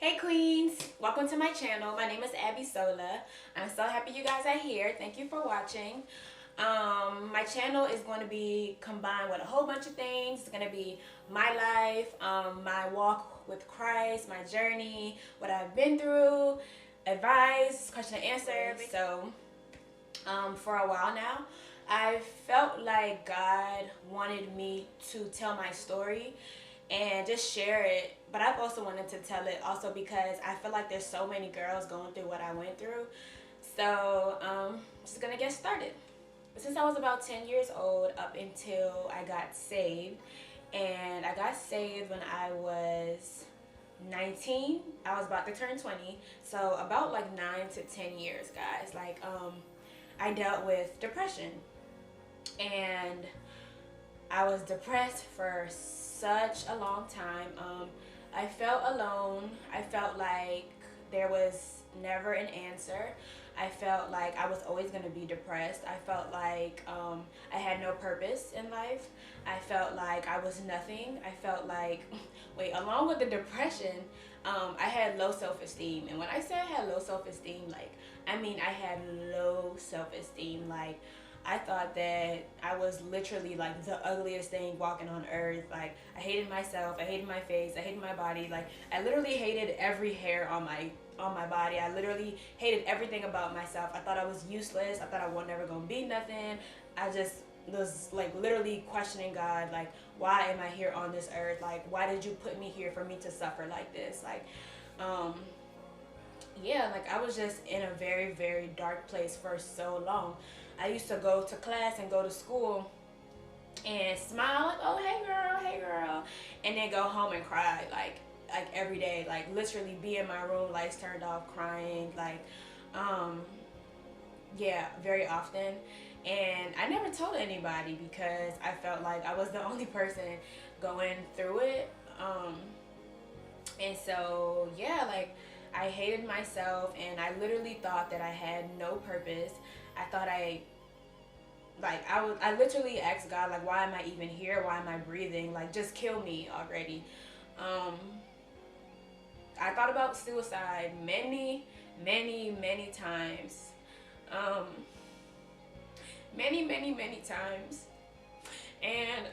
Hey queens, welcome to my channel. My name is Abisola. I'm so happy you guys are here. Thank you for watching. My channel is going to be combined with a whole bunch of things. It's going to be my life, my walk with Christ, my journey, what I've been through, advice, question and answer. So for a while now, I felt like God wanted me to tell my story and just share it. But I've also wanted to tell it also because I feel like there's so many girls going through what I went through. So just gonna get started. Since I was about 10 years old up until I got saved, and I got saved when I was 19. I was about to turn 20. So about like 9 to 10 years, guys. Like I dealt with depression, and I was depressed for such a long time. I felt alone. I felt like there was never an answer. I felt like I was always going to be depressed. I felt like I had no purpose in life. I felt like I was nothing. I felt like, wait, along with the depression, I had low self-esteem. And when I say I had low self-esteem, like, I mean I had low self-esteem. Like, I thought that I was literally like the ugliest thing walking on earth. Like, I hated myself, I hated my face, I hated my body. Like, I literally hated every hair on my body. I literally hated everything about myself. I thought I was useless. I thought I was never gonna be nothing. I just was like literally questioning God, like, why am I here on this earth? Like, why did you put me here for me to suffer like this? Like, yeah, like I was just in a very, very dark place for so long. I used to go to class and go to school and smile like, oh, hey girl, and then go home and cry like every day, like literally be in my room, lights turned off, crying, like, yeah, very often. And I never told anybody because I felt like I was the only person going through it. And so, yeah, like I hated myself, and I literally thought that I had no purpose. I thought I literally asked God, like, why am I even here? Why am I breathing? Like, just kill me already. Um, I thought about suicide many, many, many times. Um, many times. And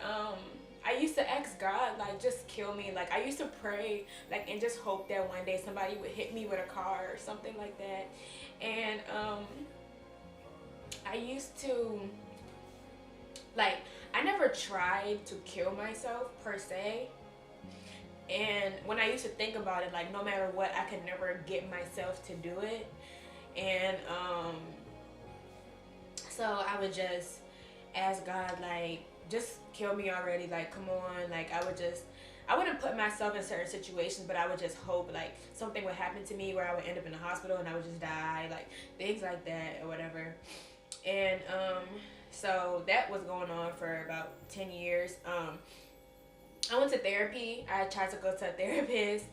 I used to ask God, like, just kill me. Like, I used to pray, like, and just hope that one day somebody would hit me with a car or something like that. And I used to, like, I never tried to kill myself per se. And when I used to think about it, like, no matter what, I could never get myself to do it. And so I would just ask God, like, just kill me already. Like, come on. Like, I wouldn't put myself in certain situations, but I would just hope, like, something would happen to me where I would end up in the hospital and I would just die. Like, things like that or whatever. And so that was going on for about 10 years. I went to therapy. I tried to go to a therapist,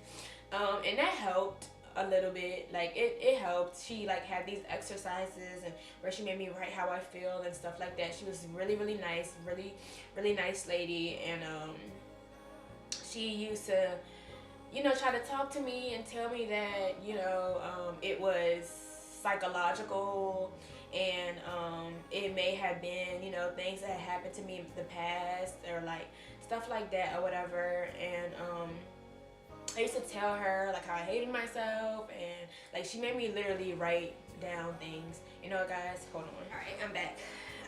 and that helped a little bit. Like, it helped. She, like, had these exercises and where she made me write how I feel and stuff like that. She was really, really nice, really nice lady. And she used to, you know, try to talk to me and tell me that, you know, it was psychological, and it may have been, you know, things that had happened to me in the past, or like stuff like that or whatever. And I used to tell her like how I hated myself, and like she made me literally write down things. You know what, guys, hold on. All right, I'm back.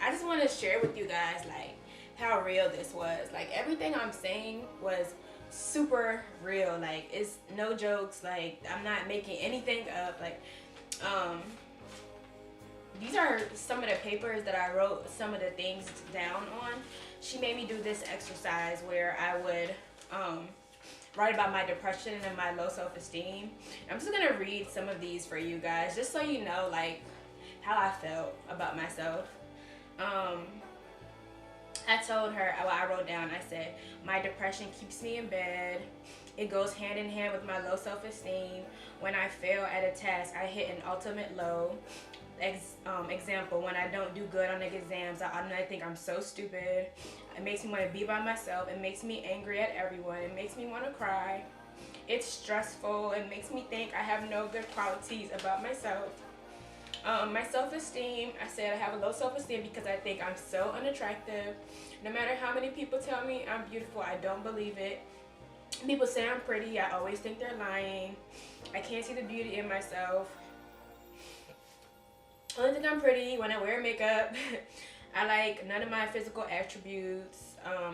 I just want to share with you guys like how real this was. Like, everything I'm saying was super real. Like, it's no jokes. Like, I'm not making anything up. Like, these are some of the papers that I wrote some of the things down on. She made me do this exercise where I would write about my depression and my low self-esteem. I'm just gonna read some of these for you guys, just so you know, like, how I felt about myself. I told her, well, I wrote down, I said, my depression keeps me in bed. It goes hand in hand with my low self-esteem. When I fail at a test, I hit an ultimate low. Example, when I don't do good on the exams, I think I'm so stupid. It makes me want to be by myself. It makes me angry at everyone. It makes me want to cry. it's stressful. It makes me think I have no good qualities about myself. My self-esteem, I said I have a low self-esteem because I think I'm so unattractive. No matter how many people tell me I'm beautiful, I don't believe it. People say I'm pretty, I always think they're lying. I can't see the beauty in myself. I only think I'm pretty when I wear makeup. I like none of my physical attributes.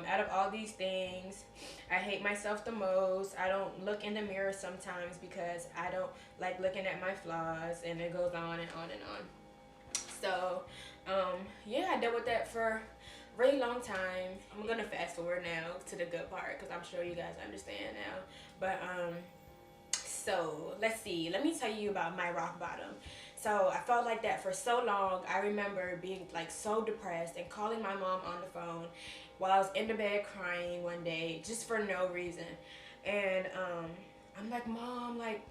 Out of all these things, I hate myself the most. I don't look in the mirror sometimes because I don't like looking at my flaws, and it goes on and on and on. So, yeah, I dealt with that for a really long time. I'm gonna fast forward now to the good part because I'm sure you guys understand now. But so let's see. Let me tell you about my rock bottom. So I felt like that for so long. I remember being like so depressed and calling my mom on the phone while I was in the bed crying one day just for no reason. And I'm like, Mom, like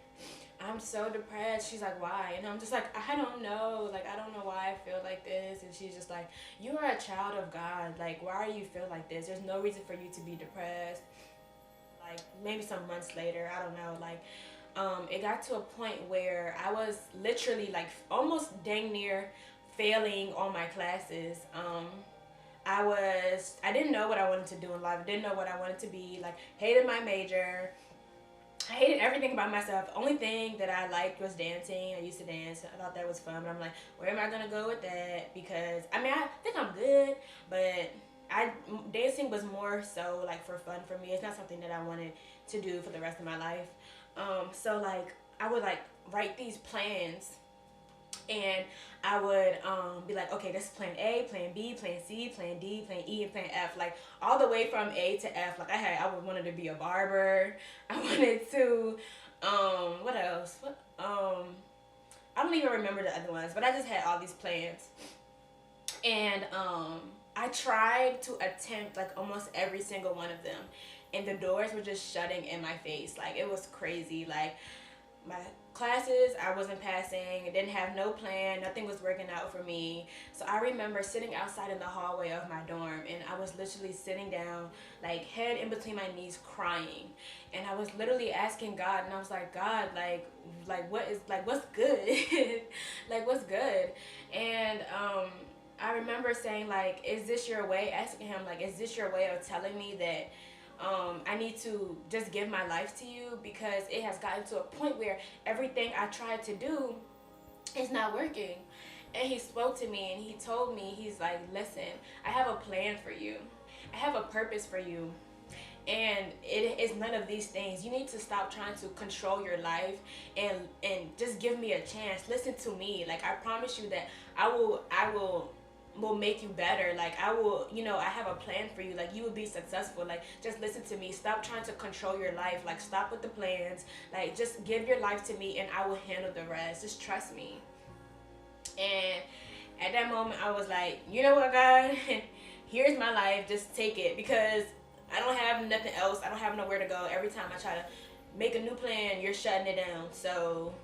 I'm so depressed. She's like, why? And I'm just like, I don't know. Like, I don't know why I feel like this. And she's just like, you are a child of God. Like, why do you feel like this? There's no reason for you to be depressed. Like, maybe some months later, I don't know. Like, it got to a point where I was literally like almost dang near failing all my classes. I didn't know what I wanted to do in life. I didn't know what I wanted to be. Like, hated my major. I hated everything about myself. The only thing that I liked was dancing. I used to dance. I thought that was fun. But I'm like, where am I going to go with that? Because, I mean, I think I'm good. But dancing was more so, like, for fun for me. It's not something that I wanted to do for the rest of my life. So, like, I would, like, write these plans. And I would be like, okay, this is plan A, plan B, plan C, plan D, plan E, and plan F. Like, all the way from A to F. Like, I wanted to be a barber. I wanted to, what else? I don't even remember the other ones. But I just had all these plans. And I tried to attempt, like, almost every single one of them. And the doors were just shutting in my face. Like, it was crazy. Like, my classes, I wasn't passing. I didn't have no plan. Nothing was working out for me. So I remember sitting outside in the hallway of my dorm, and I was literally sitting down, like, head in between my knees, crying. And I was literally asking God, and I was like, God, like what's good? Like, what's good? And I remember saying, like, is this your way? Asking him, like, is this your way of telling me that I need to just give my life to you, because it has gotten to a point where everything I tried to do is not working. And he spoke to me and he told me, he's like, listen, I have a plan for you. I have a purpose for you. And it is none of these things. You need to stop trying to control your life and just give me a chance. Listen to me. Like, I promise you that I will make you better. Like, I will, I have a plan for you. Like, you will be successful. Like, just listen to me. Stop trying to control your life. Like, stop with the plans. Like, just give your life to me and I will handle the rest. Just trust me. And at that moment, I was like, you know what, God? Here's my life. Just take it, because I don't have nothing else. I don't have nowhere to go. Every time I try to make a new plan, you're shutting it down. So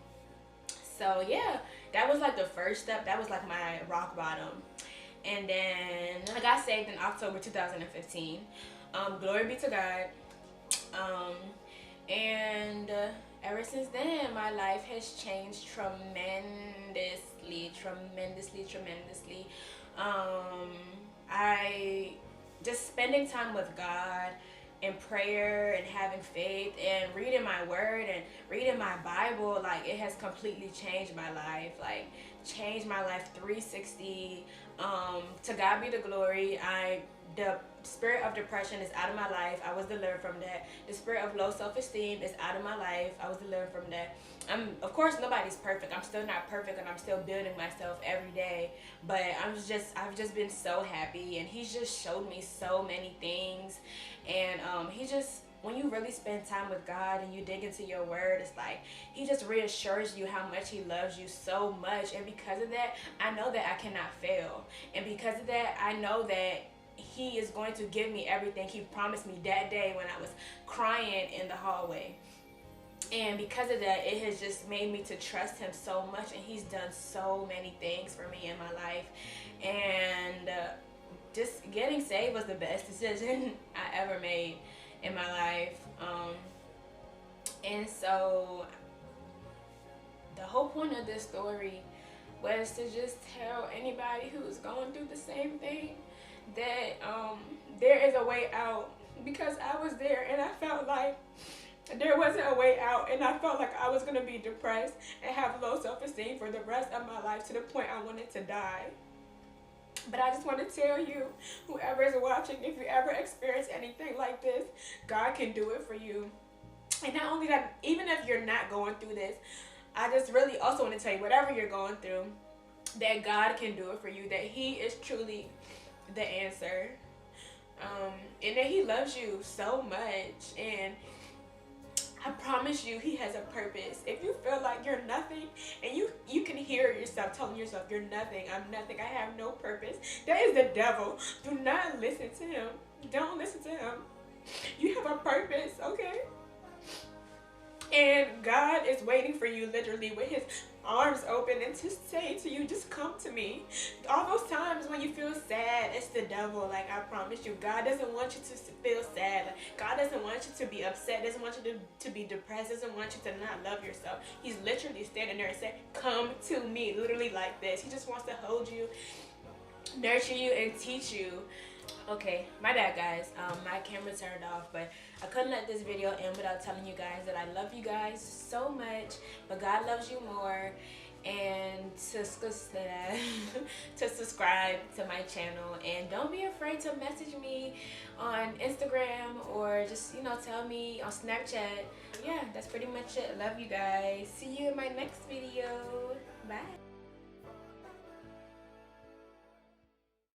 yeah, that was like the first step. That was like my rock bottom. And then I got saved in October 2015. Glory be to God. And ever since then, my life has changed tremendously. I just spending time with God and prayer and having faith and reading my word and reading my Bible, like, it has completely changed my life. Like, changed my life 360. To God be the glory. The spirit of depression is out of my life. I was delivered from that. The spirit of low self-esteem is out of my life. I was delivered from that. Of course, nobody's perfect. I'm still not perfect, and I'm still building myself every day. But I've just been so happy, and He's just showed me so many things. And when you really spend time with God and you dig into your word, it's like He just reassures you how much He loves you so much. And because of that, I know that I cannot fail. And because of that, I know that He is going to give me everything He promised me that day when I was crying in the hallway. And because of that, it has just made me to trust Him so much. And He's done so many things for me in my life. And just getting saved was the best decision I ever made in my life. And so the whole point of this story was to just tell anybody who's going through the same thing that there is a way out, because I was there and I felt like there wasn't a way out, and I felt like I was going to be depressed and have low self-esteem for the rest of my life, to the point I wanted to die. But I just want to tell you, whoever is watching, if you ever experience anything like this, God can do it for you. And not only that, even if you're not going through this, I just really also want to tell you, whatever you're going through, that God can do it for you, that He is truly the answer, and that He loves you so much. And I promise you, He has a purpose. If you feel like you're nothing, and you can hear yourself telling yourself, you're nothing, I'm nothing, I have no purpose, that is the devil. Do not listen to him. Don't listen to him. You have a purpose, okay? And God is waiting for you, literally, with His arms open, and to say to you, just come to me. All those times when you feel sad, it's the devil. Like, I promise you, God doesn't want you to feel sad. Like, God doesn't want you to be upset, doesn't want you to be depressed, doesn't want you to not love yourself. He's literally standing there and saying, come to me, literally like this. He just wants to hold you, nurture you, and teach you. Okay, my bad, guys. My camera turned off, but I couldn't let this video end without telling you guys that I love you guys so much, but God loves you more. And to subscribe to my channel, and don't be afraid to message me on Instagram, or just, you know, tell me on Snapchat. Yeah, that's pretty much it. Love you guys. See you in my next video. Bye.